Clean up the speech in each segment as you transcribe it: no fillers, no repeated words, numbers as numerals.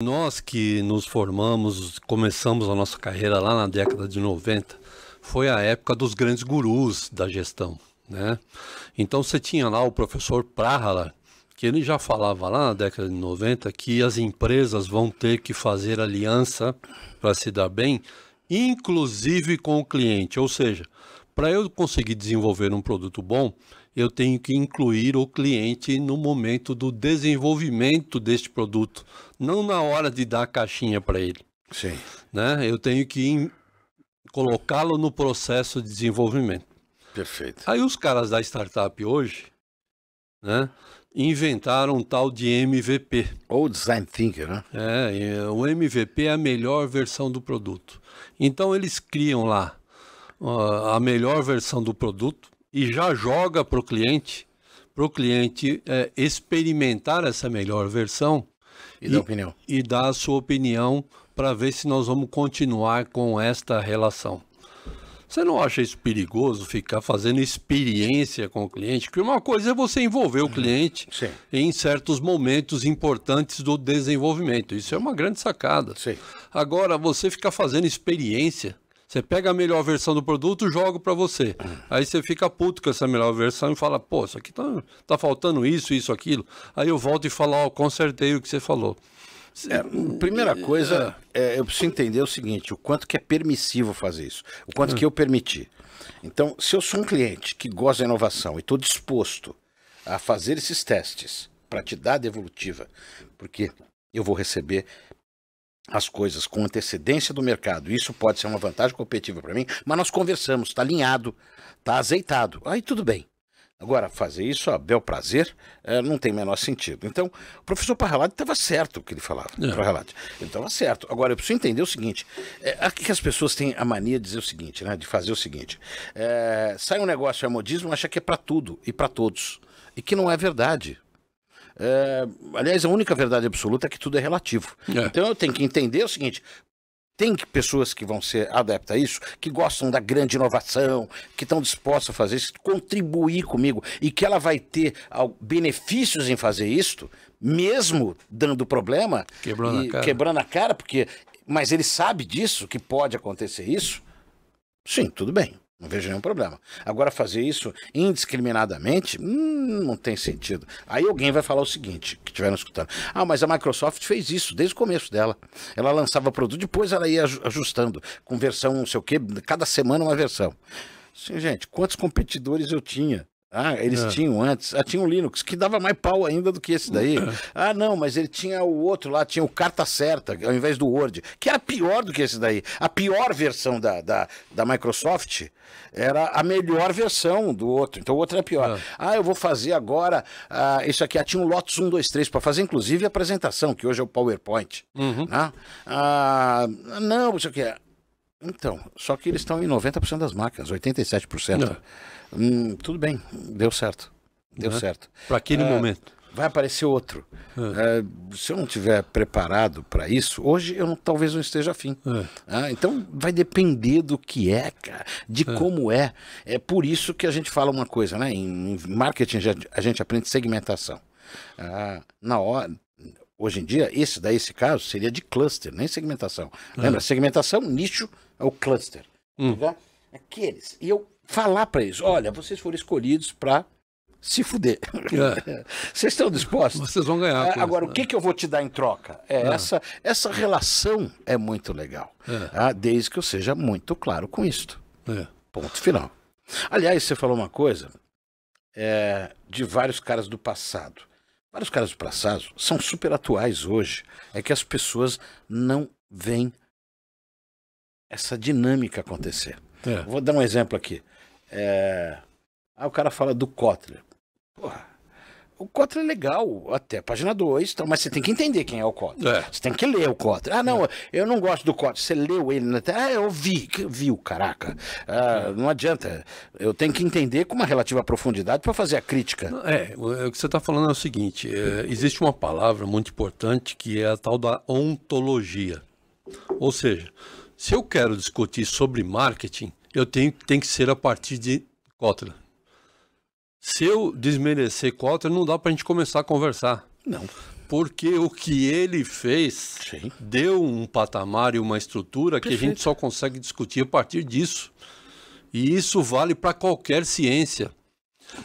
Nós que nos formamos, começamos a nossa carreira lá na década de 90, foi a época dos grandes gurus da gestão, né? Então você tinha lá o professor Prahala, que ele já falava lá na década de 90 que as empresas vão ter que fazer aliança para se dar bem, inclusive com o cliente. Ou seja, para eu conseguir desenvolver um produto bom, eu tenho que incluir o cliente no momento do desenvolvimento deste produto, não na hora de dar a caixinha para ele. Sim. Né? Eu tenho que colocá-lo no processo de desenvolvimento. Perfeito. Aí os caras da startup hoje, né, inventaram um tal de MVP. Ou Design Thinker, né? O MVP é a melhor versão do produto. Então eles criam lá a melhor versão do produto e já joga para o cliente experimentar essa melhor versão e dar a sua opinião para ver se nós vamos continuar com esta relação. Você não acha isso perigoso, ficar fazendo experiência com o cliente? Porque uma coisa é você envolver o cliente em certos momentos importantes do desenvolvimento. Isso é uma grande sacada. Sim. Agora, você ficar fazendo experiência, você pega a melhor versão do produto, joga para você. Aí você fica puto com essa melhor versão e fala, pô, isso aqui tá faltando isso, aquilo. Aí eu volto e falo, ó, consertei o que você falou. Primeira coisa, eu preciso entender o seguinte, o quanto que é permissivo fazer isso, o quanto que eu permiti. Então, se eu sou um cliente que gosta da inovação e estou disposto a fazer esses testes para te dar a devolutiva, porque eu vou receber as coisas com antecedência do mercado, isso pode ser uma vantagem competitiva para mim, mas nós conversamos, está alinhado, está azeitado, aí tudo bem. Agora, fazer isso a bel prazer não tem o menor sentido. Então, o professor Parralati estava certo o que ele falava. Ele estava certo. Agora, eu preciso entender o seguinte, aqui que as pessoas têm a mania de dizer o seguinte, né, de fazer o seguinte, sai um negócio, é modismo, acha que é para tudo e para todos, e que não é verdade. Aliás, a única verdade absoluta é que tudo é relativo. Então eu tenho que entender o seguinte, tem pessoas que vão ser adeptas a isso, que gostam da grande inovação, que estão dispostas a fazer isso, contribuir comigo, e que ela vai ter benefícios em fazer isso, mesmo dando problema, quebrando a cara, mas ele sabe disso, que pode acontecer isso, sim, tudo bem. Não vejo nenhum problema. Agora, fazer isso indiscriminadamente, não tem sentido. Aí alguém vai falar o seguinte, que estiveram escutando. Ah, mas a Microsoft fez isso desde o começo dela. Ela lançava produto, depois ela ia ajustando, com versão não sei o quê, cada semana uma versão. Sim, gente, quantos competidores eu tinha? Eles tinham antes, tinha o Linux, que dava mais pau ainda do que esse daí. Não, mas ele tinha o outro lá, tinha o Carta Certa, ao invés do Word, que era pior do que esse daí. A pior versão da Microsoft era a melhor versão do outro, então o outro era pior. Eu vou fazer agora, isso aqui, tinha um Lotus 1, 2, 3, para fazer inclusive a apresentação, que hoje é o PowerPoint. Não, isso aqui Então, só que eles estão em 90% das máquinas, 87%. Tudo bem, deu certo. Deu certo. Para aquele momento. Vai aparecer outro. Se eu não estiver preparado para isso, hoje eu talvez não esteja afim. Então vai depender do que cara, de como é. É por isso que a gente fala uma coisa, né? Em marketing a gente aprende segmentação. Hoje em dia, esse caso seria de cluster, nem segmentação. Lembra? Segmentação, nicho, é o cluster. Aqueles. E eu falar para eles, olha, vocês foram escolhidos para se fuder. Vocês estão dispostos? Vocês vão ganhar. Agora, o que eu vou te dar em troca? Essa relação é muito legal. Desde que eu seja muito claro com isto. Ponto final. Aliás, você falou uma coisa de vários caras do passado. Vários caras do passado são super atuais hoje. É que as pessoas não veem essa dinâmica acontecer. Vou dar um exemplo aqui. O cara fala do Kotler. Porra, o Kotler é legal, até a página 2, mas você tem que entender quem é o Kotler. Você tem que ler o Kotler. Não, eu não gosto do Kotler. Você leu ele na eu vi, caraca. Não adianta. Eu tenho que entender com uma relativa profundidade para fazer a crítica. O que você está falando é o seguinte, existe uma palavra muito importante que é a tal da ontologia. Ou seja, se eu quero discutir sobre marketing, tem que ser a partir de Kotler. Se eu desmerecer Kotler, não dá para a gente começar a conversar. Não. Porque o que ele fez Sim. deu um patamar e uma estrutura que a gente só consegue discutir a partir disso. E isso vale para qualquer ciência.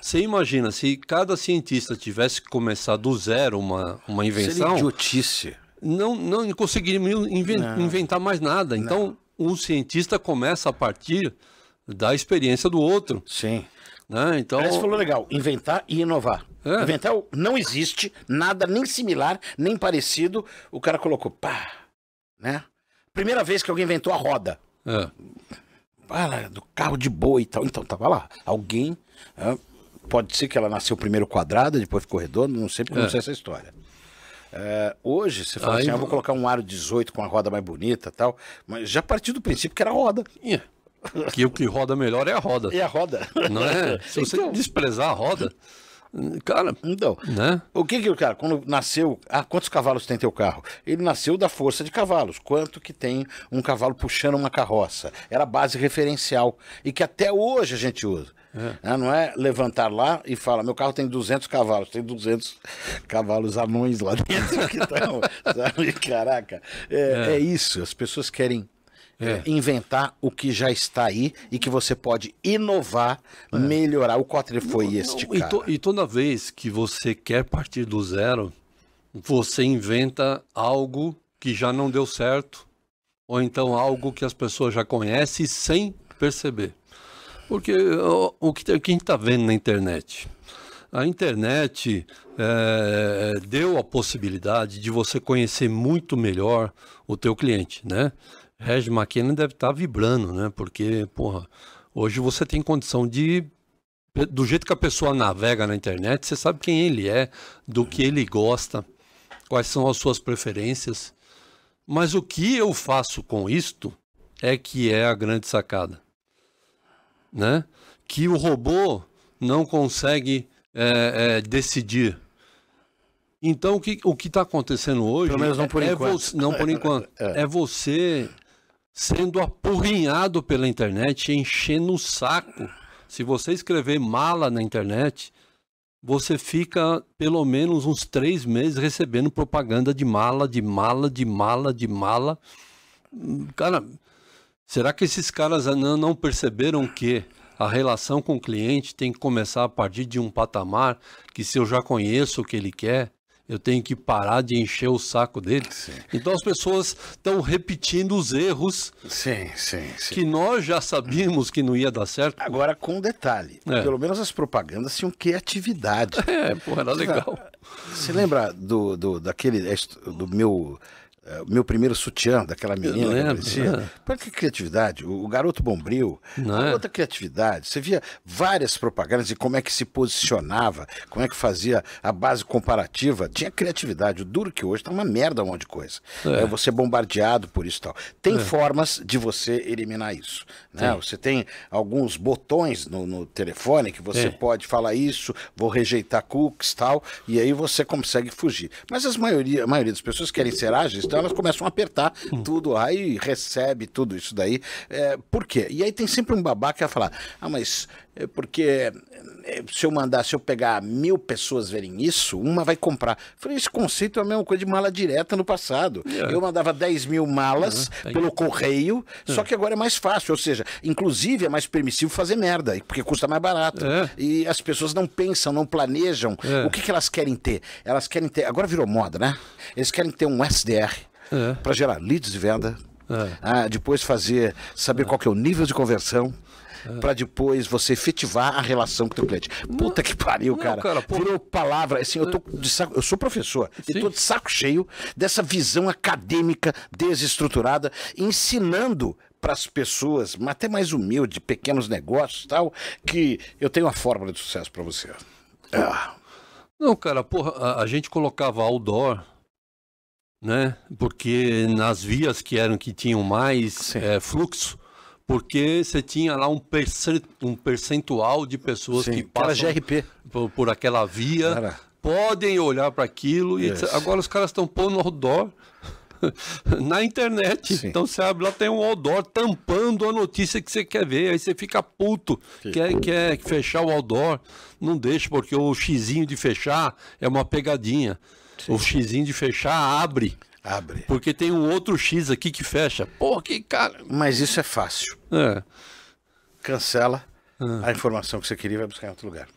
Você imagina, se cada cientista tivesse que começar do zero uma invenção... Seria idiotice. Não conseguiríamos inventar mais nada. Então, um cientista começa a partir da experiência do outro. Sim. Né? Então, Você falou legal, inventar e inovar. Inventar não existe nada nem similar, nem parecido. O cara colocou, pá, né? Primeira vez que alguém inventou a roda. Fala do carro de boi e tal. Então, tava lá. Alguém, pode ser que ela nasceu primeiro quadrada, depois ficou redonda, não sei porque não sei essa história. Hoje, você fala assim, vou colocar um aro 18 com a roda mais bonita e tal, mas já partiu do princípio que era roda. Que o que roda melhor é a roda. É a roda. Não é? Se você desprezar a roda, cara... Então, né? o que o cara, quando nasceu... quantos cavalos tem teu carro? Ele nasceu da força de cavalos. Quanto que tem um cavalo puxando uma carroça? Era a base referencial. E que até hoje a gente usa. Não é levantar lá e falar, meu carro tem 200 cavalos, tem 200 cavalos anões lá dentro que estão, sabe? Caraca, é isso, as pessoas querem inventar o que já está aí e que você pode inovar, melhorar. O Kotler foi este cara. E toda vez que você quer partir do zero, você inventa algo que já não deu certo, ou então algo que as pessoas já conhecem sem perceber. Porque o que a gente está vendo na internet? A internet deu a possibilidade de você conhecer muito melhor o teu cliente, né? Regis McKenna deve estar vibrando, né? Porque, porra, hoje você tem condição de... Do jeito que a pessoa navega na internet, você sabe quem ele é, do que ele gosta, quais são as suas preferências. Mas o que eu faço com isto é que é a grande sacada. Né? Que o robô não consegue decidir. Então, o que está acontecendo hoje... Pelo menos não por enquanto. Não por enquanto. É você sendo apurrinhado pela internet, enchendo o saco. Se você escrever mala na internet, você fica pelo menos uns 3 meses recebendo propaganda de mala, de mala, de mala, de mala. Cara... Será que esses caras não perceberam que a relação com o cliente tem que começar a partir de um patamar que, se eu já conheço o que ele quer, eu tenho que parar de encher o saco dele? Sim. Então as pessoas estão repetindo os erros que nós já sabíamos que não ia dar certo. Agora, com um detalhe, pelo menos as propagandas tinham criatividade. Era legal. Você lembra do meu primeiro sutiã, daquela menina que aparecia? Olha que criatividade. O Garoto Bombril, outra criatividade. Você via várias propagandas e como é que se posicionava, como é que fazia a base comparativa. Tinha criatividade. O duro que hoje tá uma merda um monte de coisa. Você é bombardeado por isso e tal. Tem formas de você eliminar isso. Né? Você tem alguns botões no telefone que você pode falar isso, vou rejeitar cookies e tal, e aí você consegue fugir. Mas a maioria das pessoas querem ser ágeis, então elas começam a apertar tudo, aí recebe tudo isso daí. Por quê? E aí tem sempre um babaca que vai falar, mas porque se eu pegar 1000 pessoas verem isso, uma vai comprar. Eu falei, esse conceito é a mesma coisa de mala direta no passado. Eu mandava 10.000 malas pelo correio, só que agora é mais fácil, ou seja, inclusive é mais permissivo fazer merda, porque custa mais barato. E as pessoas não pensam, não planejam o que elas querem ter. Elas querem ter, agora virou moda, né? Eles querem ter um SDR para gerar leads de venda, depois saber qual que é o nível de conversão, para depois você efetivar a relação com o teu cliente. Puta que pariu, cara. Virou palavra, assim, eu sou professor, e tô de saco cheio dessa visão acadêmica desestruturada, ensinando para as pessoas, até mais humilde, pequenos negócios e tal, que eu tenho uma fórmula de sucesso para você. Não, cara, porra, a gente colocava outdoor, né? Porque nas vias que tinham mais fluxo, porque você tinha lá um percentual de pessoas que passam GRP. Por aquela via, podem olhar para aquilo, e agora os caras estão pondo outdoor na internet. Então você abre lá, tem um outdoor tampando a notícia que você quer ver, aí você fica puto, quer fechar o outdoor, não deixa, porque o xizinho de fechar é uma pegadinha. O xizinho de fechar abre. Abre. Porque tem um outro X aqui que fecha. Pô, que cara. Mas isso é fácil. É. Cancela a informação que você queria e vai buscar em outro lugar.